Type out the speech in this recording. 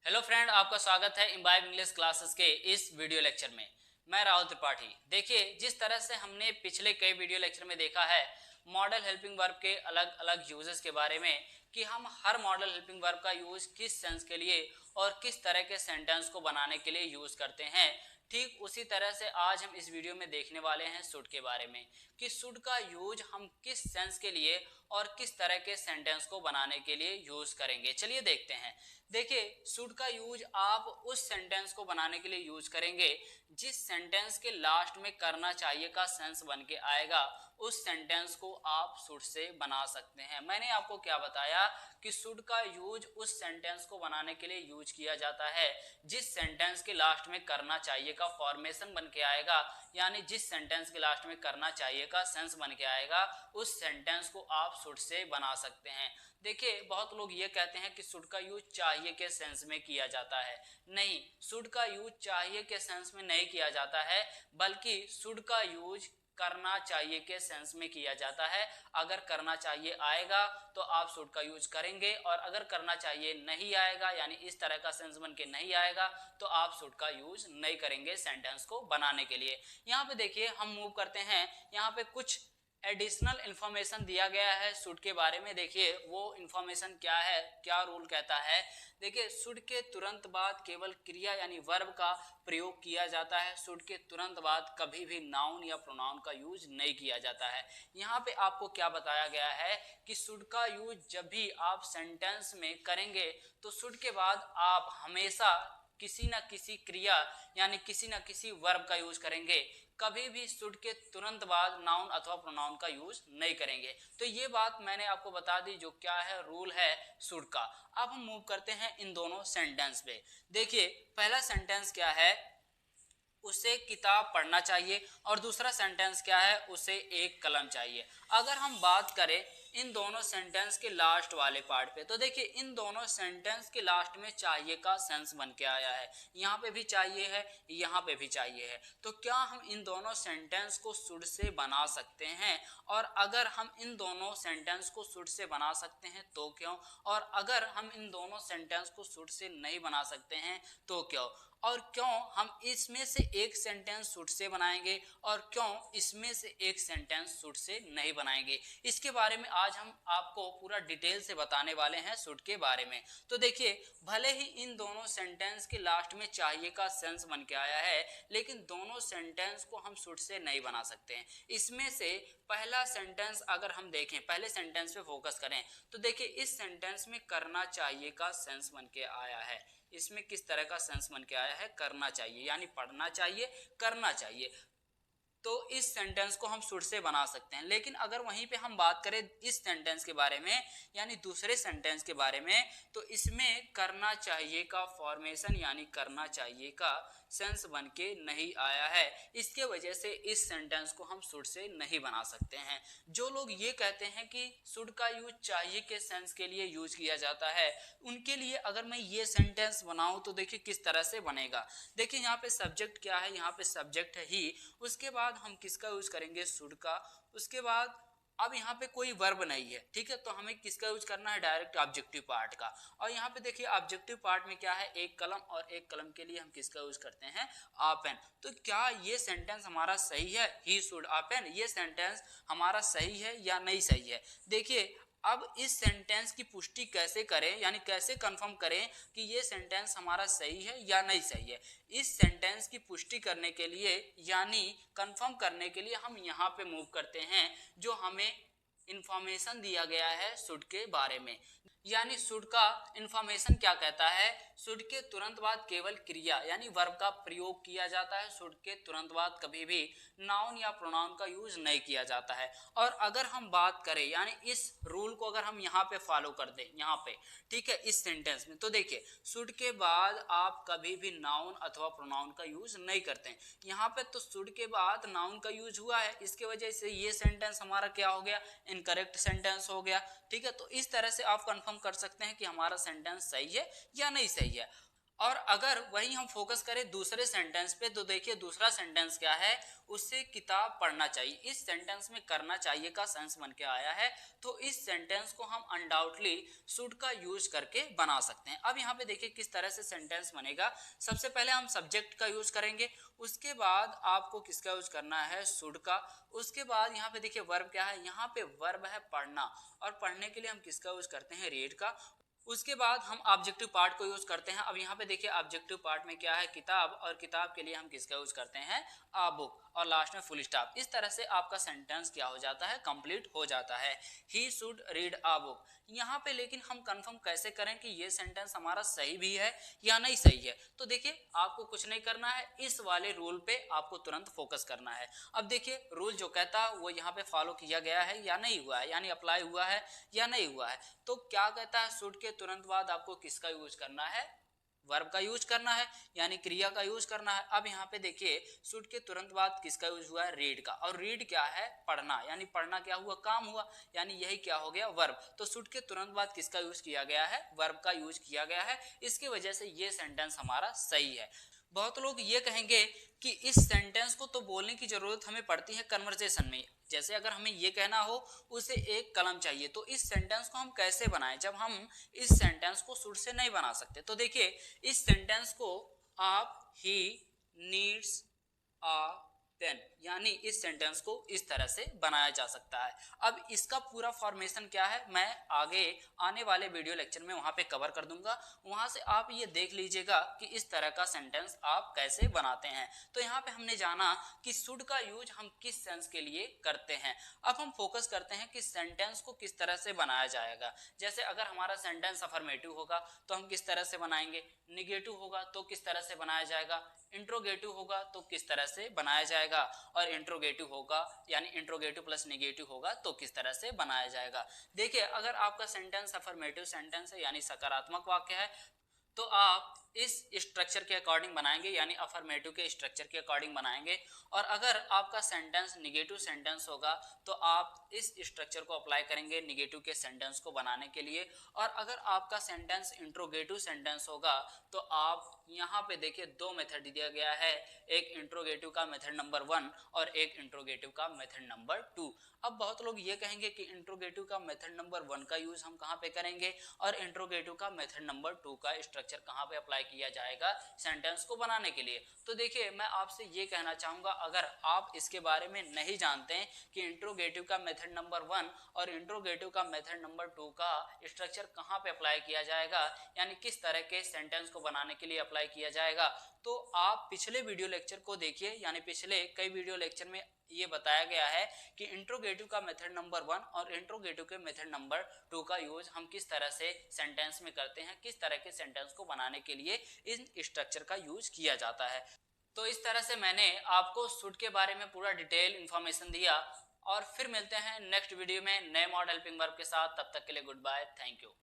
Hello friend, आपका स्वागत है इम्बाइब इंग्लिश क्लासेस के इस वीडियो लेक्चर में। मैं राहुल त्रिपाठी। देखिए, जिस तरह से हमने पिछले कई वीडियो लेक्चर में देखा है मॉडल हेल्पिंग वर्ब के अलग अलग यूजेस के बारे में कि हम हर मॉडल हेल्पिंग वर्ब का यूज किस सेंस के लिए और किस तरह के सेंटेंस को बनाने के लिए यूज करते हैं, ठीक उसी तरह से आज हम इस वीडियो में देखने वाले हैं शुड के बारे में कि शुड का यूज हम किस सेंस के लिए और किस तरह के सेंटेंस को बनाने के लिए यूज करेंगे। चलिए देखते हैं। देखिए, शुड का यूज आप उस सेंटेंस को बनाने के लिए यूज करेंगे जिस सेंटेंस के लास्ट में करना चाहिए का सेंस बन के आएगा, उस सेंटेंस को आप शुड से बना सकते हैं। मैंने आपको क्या बताया कि शुड का यूज उस सेंटेंस को बनाने के लिए यूज किया जाता है जिस सेंटेंस के लास्ट में करना चाहिए का फॉर्मेशन बन के आएगा, यानी जिस सेंटेंस के लास्ट में करना चाहिए का सेंस बन के आएगा, उस सेंटेंस को आप शुड से बना सकते हैं। देखिए, बहुत लोग ये कहते हैं कि शुड का यूज चाहिए के सेंस में किया जाता है। नहीं, शुड का यूज चाहिए के सेंस में नहीं किया जाता है, बल्कि शुड का यूज करना चाहिए के सेंस में किया जाता है। अगर करना चाहिए आएगा तो आप शुड का यूज करेंगे, और अगर करना चाहिए नहीं आएगा यानी इस तरह का सेंस बन के नहीं आएगा तो आप शुड का यूज नहीं करेंगे सेंटेंस को बनाने के लिए। यहाँ पे देखिए, हम मूव करते हैं। यहाँ पे कुछ एडिशनल इंफॉर्मेशन दिया गया है शुड के बारे में। देखिए, वो इंफॉर्मेशन क्या है, क्या रूल कहता है। देखिए, शुड के तुरंत बाद केवल क्रिया यानी वर्ब का प्रयोग किया जाता है। शुड के तुरंत बाद कभी भी नाउन या प्रोनाउन का यूज नहीं किया जाता है। यहाँ पे आपको क्या बताया गया है कि शुड का यूज जब भी आप सेंटेंस में करेंगे तो शुड के बाद आप हमेशा किसी न किसी क्रिया यानी किसी न किसी वर्ब का यूज करेंगे। कभी भी शुड के तुरंत बाद नाउन अथवा प्रोनाउन का यूज नहीं करेंगे। तो ये बात मैंने आपको बता दी, जो क्या है रूल है शुड का। अब हम मूव करते हैं इन दोनों सेंटेंस पे। देखिए, पहला सेंटेंस क्या है, उसे किताब पढ़ना चाहिए, और दूसरा सेंटेंस क्या है, उसे एक कलम चाहिए। अगर हम बात करें इन दोनों सेंटेंस के लास्ट वाले पार्ट पे, तो देखिए इन दोनों सेंटेंस के लास्ट में चाहिए का सेंस बन के आया है। यहाँ पे भी चाहिए है, यहाँ पे भी चाहिए है। तो क्या हम इन दोनों सेंटेंस को शुड से बना सकते हैं? और अगर हम इन दोनों सेंटेंस को शुड से बना सकते हैं तो क्यों? और अगर हम इन दोनों सेंटेंस को शुड से नहीं बना सकते हैं तो क्यों? और क्यों हम इसमें से एक सेंटेंस शुड से बनाएंगे और क्यों इसमें से एक सेंटेंस शुड से नहीं बनाएंगे, इसके बारे में आज हम आपको पूरा डिटेल से बताने वाले हैं शुड के बारे में। तो देखिए, भले ही इन दोनों सेंटेंस के लास्ट में चाहिए का सेंस बन के आया है, लेकिन दोनों सेंटेंस को हम शुड से नहीं बना सकते हैं। इसमें से पहला सेंटेंस अगर हम देखें, पहले सेंटेंस पे फोकस करें, तो देखिए इस सेंटेंस में करना चाहिए का सेंस बन के आया है। इसमें किस तरह का सेंस बन के आया है, करना चाहिए, यानी पढ़ना चाहिए, करना चाहिए। तो इस सेंटेंस को हम शुड से बना सकते हैं। लेकिन अगर वहीं पे हम बात करें इस सेंटेंस के बारे में, यानी दूसरे सेंटेंस के बारे में, तो इसमें करना चाहिए का फॉर्मेशन यानी करना चाहिए का सेंस बन के नहीं आया है। इसके वजह से इस सेंटेंस को हम शुड से नहीं बना सकते हैं। जो लोग ये कहते हैं कि शुड का यूज चाहिए के सेंस के लिए यूज किया जाता है, उनके लिए अगर मैं ये सेंटेंस बनाऊं तो देखिए किस तरह से बनेगा। देखिए, यहाँ पे सब्जेक्ट क्या है, यहाँ पे सब्जेक्ट है ही। उसके बाद हम किसका यूज करेंगे, शुड का। उसके बाद अब यहाँ पे कोई वर्ब नहीं है, ठीक है, तो हमें किसका यूज करना है, डायरेक्ट ऑब्जेक्टिव पार्ट का। और यहाँ पे देखिए ऑब्जेक्टिव पार्ट में क्या है, एक कलम, और एक कलम के लिए हम किसका यूज करते हैं, आ पेन। तो क्या ये सेंटेंस हमारा सही है, ही शुड आ पेन, ये सेंटेंस हमारा सही है या नहीं सही है? देखिए, अब इस सेंटेंस की पुष्टि कैसे करें, यानी कैसे कंफर्म करें कि ये सेंटेंस हमारा सही है या नहीं सही है? इस सेंटेंस की पुष्टि करने के लिए यानी कंफर्म करने के लिए हम यहाँ पे मूव करते हैं, जो हमें इंफॉर्मेशन दिया गया है शुड के बारे में। यानी शुड का इंफॉर्मेशन क्या कहता है, शुड के तुरंत बाद केवल क्रिया यानी वर्ब का प्रयोग किया जाता है। शुड के तुरंत बाद कभी भी नाउन या प्रोनाउन का यूज नहीं किया जाता है। और अगर हम बात करें, यानी इस रूल को अगर हम यहाँ पे फॉलो कर दें, यहाँ पे, ठीक है, इस सेंटेंस में, तो देखिए शुड के बाद आप कभी भी नाउन अथवा प्रोनाउन का यूज नहीं करते हैं। यहाँ पे तो शुड के बाद नाउन का यूज हुआ है, इसके वजह से ये सेंटेंस हमारा क्या हो गया, इनकरेक्ट सेंटेंस हो गया। ठीक है, तो इस तरह से आप कंफर्म कर सकते हैं कि हमारा सेंटेंस सही है या नहीं सही है। और अगर वही हम फोकस करें दूसरे सेंटेंस पे तो देखिए दूसरा सेंटेंस क्या है, उससे किताब पढ़ना चाहिए। इस सेंटेंस में करना चाहिए का सेंस बन के आया है, तो इस सेंटेंस को हम अनडाउटली शुड का यूज करके बना सकते हैं। अब यहाँ पे देखिए किस तरह से सेंटेंस बनेगा। सबसे पहले हम सब्जेक्ट का यूज करेंगे, उसके बाद आपको किसका यूज करना है, शुड का। उसके बाद यहाँ पे देखिए वर्ब क्या है, यहाँ पे वर्ब है पढ़ना, और पढ़ने के लिए हम किसका यूज करते हैं, रीड का। उसके बाद हम ऑब्जेक्टिव पार्ट को यूज करते हैं। अब यहाँ पे देखिए ऑब्जेक्टिव पार्ट में क्या है, किताब, और किताब के लिए हम किसका यूज करते हैं, आ बुक, और लास्ट में फुल स्टॉप। इस तरह से आपका सेंटेंस क्या हो जाता है, कंप्लीट हो जाता है, he should read a book. यहाँ पे लेकिन हम कंफर्म कैसे करें कि ये सेंटेंस हमारा सही भी है या नहीं सही है, तो देखिए आपको कुछ नहीं करना है, इस वाले रूल पे आपको तुरंत फोकस करना है। अब देखिए रूल जो कहता है वो यहाँ पे फॉलो किया गया है या नहीं हुआ है, यानी अप्लाई हुआ है या नहीं हुआ है। तो क्या कहता है, शुड के तुरंत बाद आपको किसका यूज करना है, वर्ब का यूज करना है, यानी क्रिया का यूज करना है। अब यहाँ पे देखिए शुड के तुरंत बाद किसका यूज हुआ है, रीड का, और रीड क्या है, पढ़ना, यानी पढ़ना क्या हुआ, काम हुआ, यानी यही क्या हो गया, वर्ब। तो शुड के तुरंत बाद किसका यूज किया गया है, वर्ब का यूज किया गया है, इसकी वजह से ये सेंटेंस हमारा सही है। बहुत लोग ये कहेंगे कि इस सेंटेंस को तो बोलने की जरूरत हमें पड़ती है कन्वर्सेशन में, जैसे अगर हमें ये कहना हो उसे एक कलम चाहिए, तो इस सेंटेंस को हम कैसे बनाएं जब हम इस सेंटेंस को शुड से नहीं बना सकते। तो देखिए इस सेंटेंस को आप ही नीड्स अ पेन, यानी इस सेंटेंस को इस तरह से बनाया जा सकता है। अब इसका पूरा फॉर्मेशन क्या है, मैं आगे आने वाले वीडियो लेक्चर में वहां पे कवर कर दूंगा, वहां से आप ये देख लीजिएगा कि इस तरह का सेंटेंस आप कैसे बनाते हैं। तो यहाँ पे हमने जाना कि शुड का यूज हम किस सेंस के लिए करते हैं। अब हम फोकस करते हैं कि सेंटेंस को किस तरह से बनाया जाएगा। जैसे अगर हमारा सेंटेंस अफर्मेटिव होगा तो हम किस तरह से बनाएंगे, निगेटिव होगा तो किस तरह से बनाया जाएगा, इंट्रोगेटिव होगा तो किस तरह से बनाया जाएगा, और इंट्रोगेटिव होगा यानी इंट्रोगेटिव प्लस नेगेटिव होगा तो किस तरह से बनाया जाएगा। देखिए अगर आपका सेंटेंस अफर्मेटिव सेंटेंस है यानी सकारात्मक वाक्य है, तो आप इस स्ट्रक्चर के अकॉर्डिंग बनाएंगे, यानी अफर्मेटिव के स्ट्रक्चर के अकॉर्डिंग बनाएंगे। और अगर आपका सेंटेंस निगेटिव सेंटेंस होगा तो आप इस स्ट्रक्चर को अप्लाई करेंगे निगेटिव के सेंटेंस को बनाने के लिए। और अगर आपका सेंटेंस इंट्रोगेटिव सेंटेंस होगा तो आप यहाँ पे देखिए दो मेथड दिया गया है, एक इंट्रोगेटिव का मेथड नंबर 1 और एक इंट्रोगेटिव का मेथड नंबर 2। अब बहुत लोग ये कहेंगे कि इंट्रोगेटिव का मेथड नंबर 1 का यूज हम कहाँ पे करेंगे और इंट्रोगेटिव का मेथड नंबर 2 का स्ट्रक्चर कहाँ पे अप्लाई किया जाएगा सेंटेंस को बनाने के लिए। तो देखिए मैं आपसे ये कहना चाहूंगा, अगर आप इसके बारे में नहीं जानते हैं कि इंट्रोगेटिव का मेथड नंबर 1 और इंट्रोगेटिव का मेथड नंबर 2 का स्ट्रक्चर कहाँ पे अप्लाई किया जाएगा, यानी किस तरह के सेंटेंस को बनाने के लिए अप्लाई किया जाएगा, तो आप पिछले वीडियो लेक्चर को देखिए, यानी पिछले कई वीडियो लेक्चर में ये बताया गया है कि इंट्रोगेटिव का मेथड नंबर 1 और इंट्रोगेटिव के मेथड नंबर 2 का यूज हम किस तरह से सेंटेंस में करते हैं, किस तरह के सेंटेंस को बनाने के लिए इन स्ट्रक्चर का यूज किया जाता है। तो इस तरह से मैंने आपको शुड के बारे में पूरा डिटेल इंफॉर्मेशन दिया, और फिर मिलते हैं नेक्स्ट वीडियो में नए मॉडल हेल्पिंग वर्ब के साथ। तब तक के लिए गुड बाय, थैंक यू।